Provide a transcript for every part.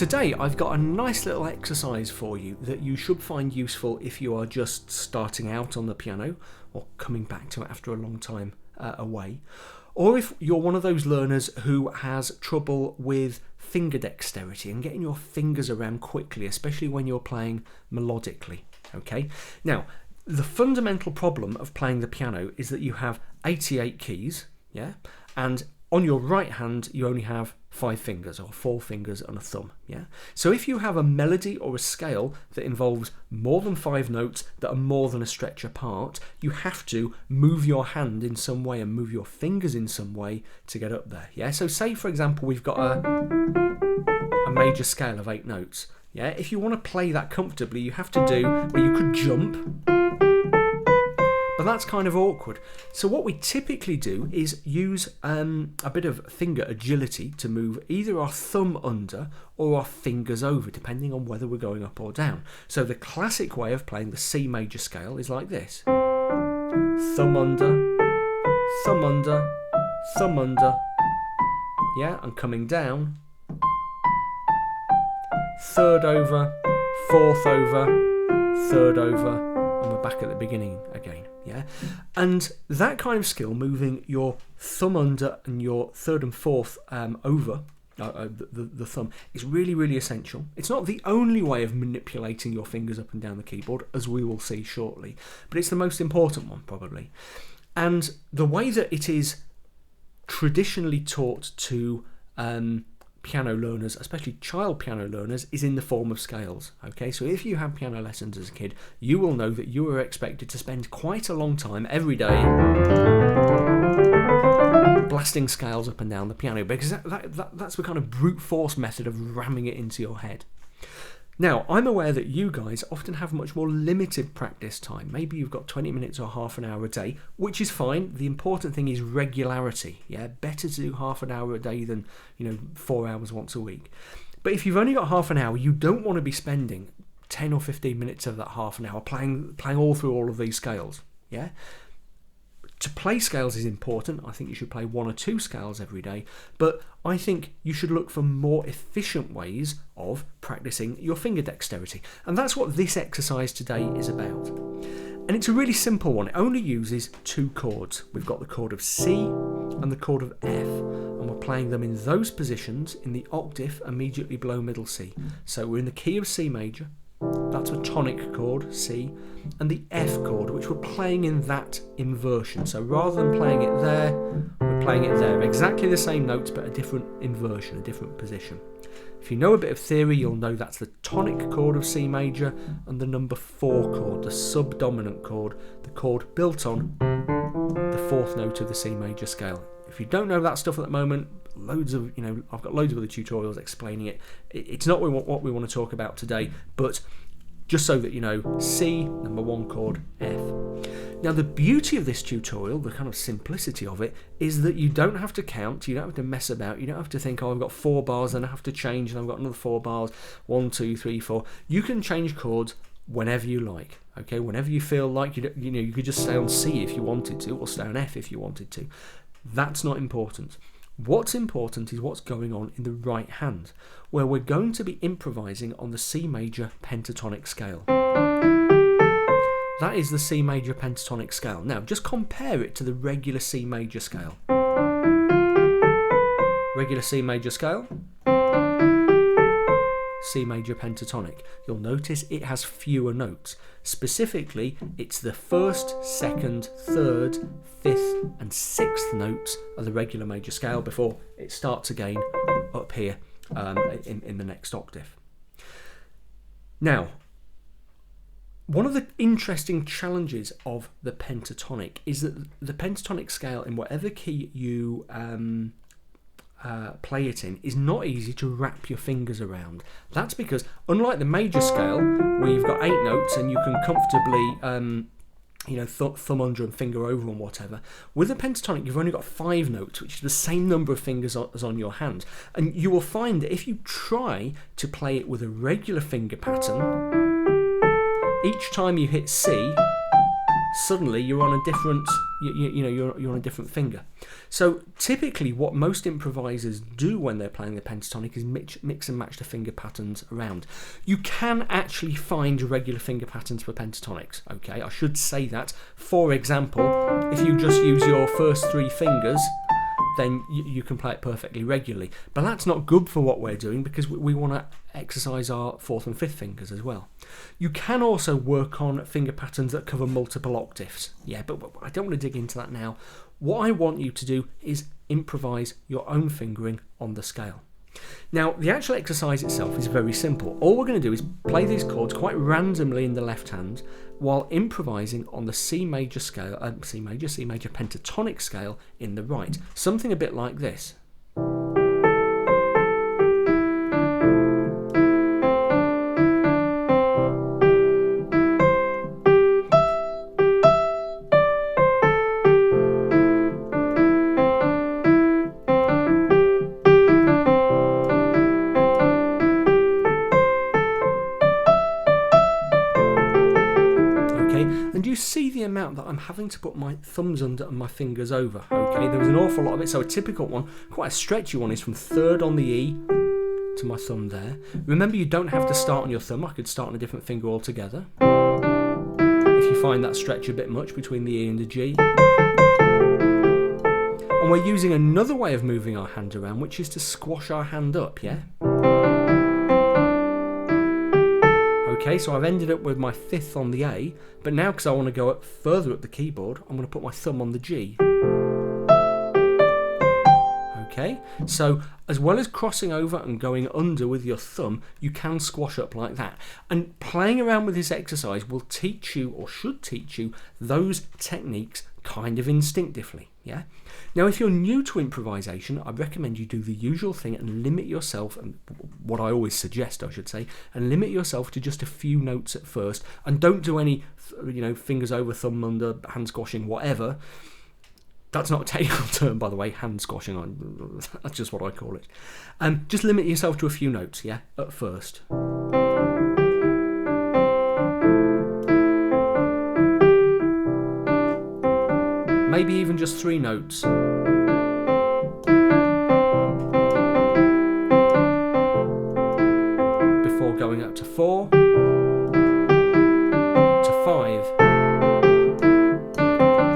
today I've got a nice little exercise for you that you should find useful if you are just starting out on the piano or coming back to it after a long time away, or if you're one of those learners who has trouble with finger dexterity and getting your fingers around quickly, especially when you're playing melodically. Okay, now the fundamental problem of playing the piano is that you have 88 keys, yeah, and on your right hand you only have 5 fingers or 4 fingers and a thumb, yeah. So if you have a melody or a scale that involves more than 5 notes that are more than a stretch apart, you have to move your hand in some way and move your fingers in some way to get up there, yeah. So say for example we've got a major scale of 8 notes, yeah. If you want to play that comfortably, you have to do, well, you could jump, but that's kind of awkward. So what we typically do is use a bit of finger agility to move either our thumb under or our fingers over, depending on whether we're going up or down. So the classic way of playing the C major scale is like this. Thumb under, thumb under, thumb under, yeah, and coming down, third over, fourth over, third over, and we're back at the beginning again, yeah. And that kind of skill, moving your thumb under and your third and fourth over the thumb, is really, really essential. It's not the only way of manipulating your fingers up and down the keyboard, as we will see shortly, but it's the most important one probably. And the way that it is traditionally taught to piano learners, especially child piano learners, is in the form of scales. Okay, so if you had piano lessons as a kid, you will know that you were expected to spend quite a long time every day blasting scales up and down the piano, because that's the kind of brute force method of ramming it into your head. Now, I'm aware that you guys often have much more limited practice time. Maybe you've got 20 minutes or half an hour a day, which is fine. The important thing is regularity. Yeah, better to do half an hour a day than, 4 hours once a week. But if you've only got half an hour, you don't want to be spending 10 or 15 minutes of that half an hour playing all through all of these scales. Yeah. To play scales is important. I think you should play 1 or 2 scales every day, but I think you should look for more efficient ways of practicing your finger dexterity. And that's what this exercise today is about. And it's a really simple one. It only uses 2 chords. We've got the chord of C and the chord of F, and we're playing them in those positions in the octave immediately below middle C. So we're in the key of C major. That's a tonic chord, C, and the F chord, which we're playing in that inversion. So rather than playing it there, we're playing it there. Exactly the same notes, but a different inversion, a different position. If you know a bit of theory, you'll know that's the tonic chord of C major and the number 4 chord, the subdominant chord, the chord built on the 4th note of the C major scale. If you don't know that stuff at the moment, I've got loads of other tutorials explaining it. It's not what we want to talk about today, but just so that you know, C, number 1 chord, F. Now the beauty of this tutorial, the kind of simplicity of it, is that you don't have to count, you don't have to mess about, you don't have to think, oh, I've got 4 bars and I have to change and I've got another 4 bars, 1, 2, 3, 4. You can change chords whenever you like, okay? Whenever you feel like, you could just stay on C if you wanted to, or stay on F if you wanted to. That's not important. What's important is what's going on in the right hand, where we're going to be improvising on the C major pentatonic scale. That is the C major pentatonic scale. Now, just compare it to the regular C major scale. Regular C major scale, C major pentatonic. You'll notice it has fewer notes. Specifically, it's the 1st, 2nd, 3rd, 5th and 6th notes of the regular major scale before it starts again up here in the next octave. Now, one of the interesting challenges of the pentatonic is that the pentatonic scale, in whatever key you play it in, is not easy to wrap your fingers around. That's because, unlike the major scale, where you've got 8 notes and you can comfortably thumb under and finger over and whatever, with the pentatonic you've only got 5 notes, which is the same number of fingers as on your hand. And you will find that if you try to play it with a regular finger pattern, each time you hit C, suddenly you're on a different, you're on a different finger. So typically what most improvisers do when they're playing the pentatonic is mix and match the finger patterns around. You can actually find regular finger patterns for pentatonics, okay? I should say that. For example, if you just use your first 3 fingers, then you can play it perfectly regularly. But that's not good for what we're doing, because we want to exercise our 4th and 5th fingers as well. You can also work on finger patterns that cover multiple octaves. Yeah, but I don't want to dig into that now. What I want you to do is improvise your own fingering on the scale. Now, the actual exercise itself is very simple. All we're going to do is play these chords quite randomly in the left hand while improvising on the C major pentatonic scale in the right. Something a bit like this. And you see the amount that I'm having to put my thumbs under and my fingers over. Okay, there's an awful lot of it. So a typical one, quite a stretchy one, is from 3rd on the E to my thumb there. Remember, you don't have to start on your thumb. I could start on a different finger altogether. If you find that stretch a bit much between the E and the G. And we're using another way of moving our hand around, which is to squash our hand up, yeah? Okay, so I've ended up with my 5th on the A, but now because I want to go up further up the keyboard, I'm going to put my thumb on the G. Okay, so as well as crossing over and going under with your thumb, you can squash up like that. And playing around with this exercise will teach you, or should teach you, those techniques kind of instinctively, yeah? Now, if you're new to improvisation, I recommend you do the usual thing and limit yourself, and what I always suggest, I should say, and limit yourself to just a few notes at first, and don't do any, fingers over, thumb under, hand squashing, whatever. That's not a technical term, by the way, hand squashing, that's just what I call it. Just limit yourself to a few notes, yeah, at first. Maybe even just 3 notes. Before going up to 4, to 5.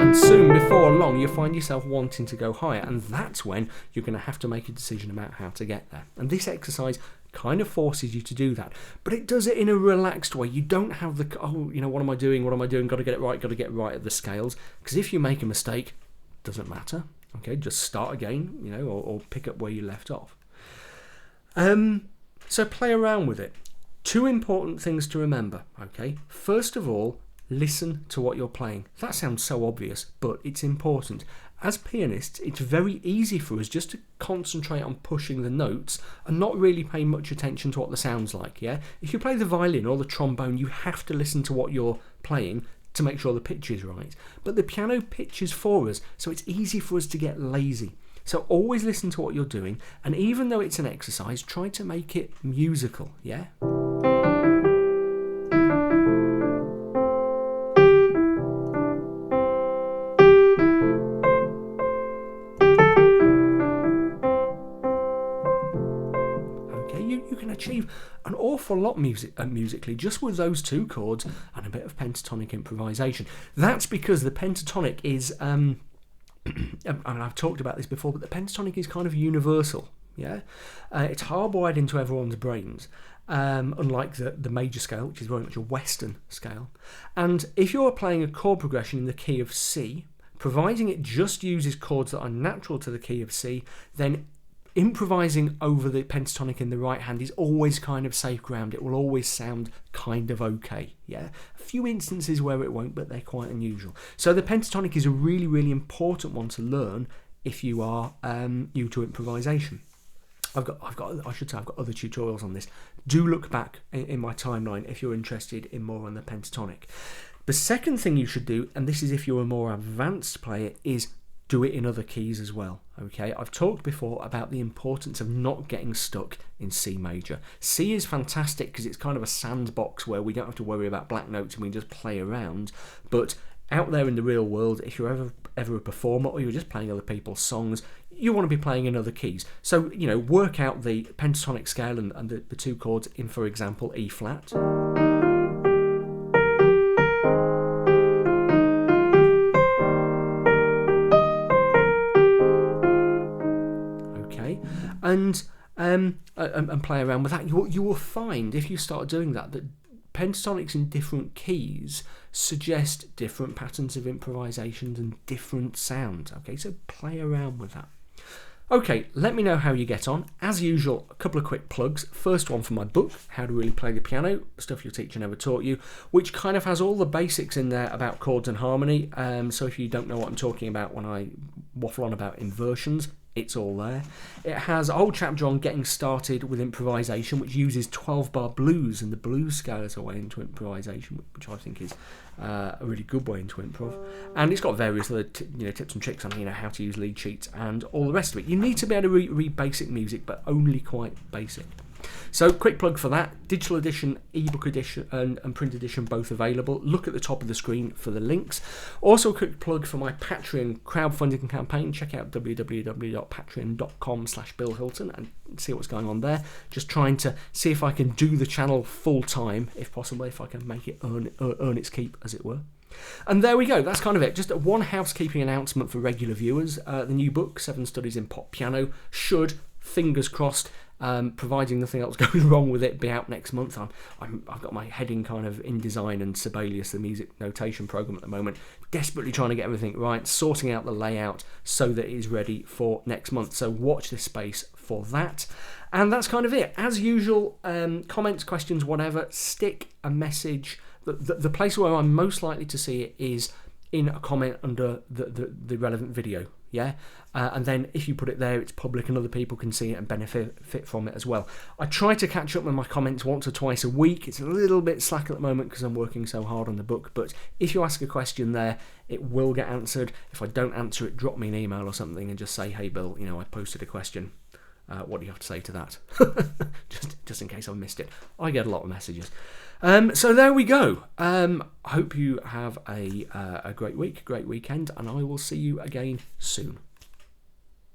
And soon, before long, you'll find yourself wanting to go higher, and that's when you're going to have to make a decision about how to get there. And this exercise kind of forces you to do that, but it does it in a relaxed way. You don't have the, what am I doing, got to get it right at the scales, because if you make a mistake, it doesn't matter, okay, just start again, or pick up where you left off. So play around with it. 2 important things to remember, okay? First of all, listen to what you're playing. That sounds so obvious, but it's important. As pianists, it's very easy for us just to concentrate on pushing the notes and not really pay much attention to what the sound's like, yeah? If you play the violin or the trombone, you have to listen to what you're playing to make sure the pitch is right. But the piano pitches for us, so it's easy for us to get lazy. So always listen to what you're doing, and even though it's an exercise, try to make it musical, yeah? You can achieve an awful lot musically just with those 2 chords and a bit of pentatonic improvisation. That's because the pentatonic is, and I've talked about this before, but the pentatonic is kind of universal. Yeah, it's hardwired into everyone's brains, unlike the major scale, which is very much a Western scale. And if you're playing a chord progression in the key of C, providing it just uses chords that are natural to the key of C, then improvising over the pentatonic in the right hand is always kind of safe ground. It will always sound kind of okay, yeah? A few instances where it won't, but they're quite unusual. So the pentatonic is a really, really important one to learn if you are new to improvisation. I've got other tutorials on this. Do look back in my timeline if you're interested in more on the pentatonic. The second thing you should do, and this is if you're a more advanced player, is do it in other keys as well, okay? I've talked before about the importance of not getting stuck in C major. C is fantastic because it's kind of a sandbox where we don't have to worry about black notes and we just play around, but out there in the real world, if you're ever a performer or you're just playing other people's songs, you want to be playing in other keys. So, work out the pentatonic scale and the two chords in, for example, E flat. Okay, and play around with that. You will find, if you start doing that pentatonics in different keys suggest different patterns of improvisations and different sounds. Okay, so play around with that. Okay, let me know how you get on. As usual, a couple of quick plugs. First one for my book, How to Really Play the Piano, Stuff Your Teacher Never Taught You, which kind of has all the basics in there about chords and harmony. So if you don't know what I'm talking about when I waffle on about inversions, it's all there. It has a whole chapter on getting started with improvisation, which uses 12-bar blues and the blues scale as a way into improvisation, which I think is a really good way into improv. And it's got various other tips and tricks on how to use lead sheets and all the rest of it. You need to be able to read basic music, but only quite basic. So, quick plug for that. Digital edition, ebook edition and print edition both available. Look at the top of the screen for the links. Also, a quick plug for my Patreon crowdfunding campaign. Check out www.patreon.com/Bill Hilton and see what's going on there. Just trying to see if I can do the channel full time, if possible, if I can make it earn its keep, as it were. And there we go, that's kind of it. Just one housekeeping announcement for regular viewers. The new book, 7 Studies in Pop Piano, should, fingers crossed, providing nothing else goes wrong with it, be out next month. I've got my head in kind of InDesign and Sibelius, the music notation program at the moment, desperately trying to get everything right, sorting out the layout so that it is ready for next month. So watch this space for that. And that's kind of it. As usual, comments, questions, whatever, stick a message. The place where I'm most likely to see it is in a comment under the relevant video, yeah? And then if you put it there, it's public and other people can see it and benefit from it as well. I try to catch up with my comments once or twice a week. It's a little bit slack at the moment because I'm working so hard on the book, but if you ask a question there, it will get answered. If I don't answer it, drop me an email or something and just say, hey Bill, I posted a question. What do you have to say to that? just in case I've missed it. I get a lot of messages. So there we go. I hope you have a great week, great weekend, and I will see you again soon.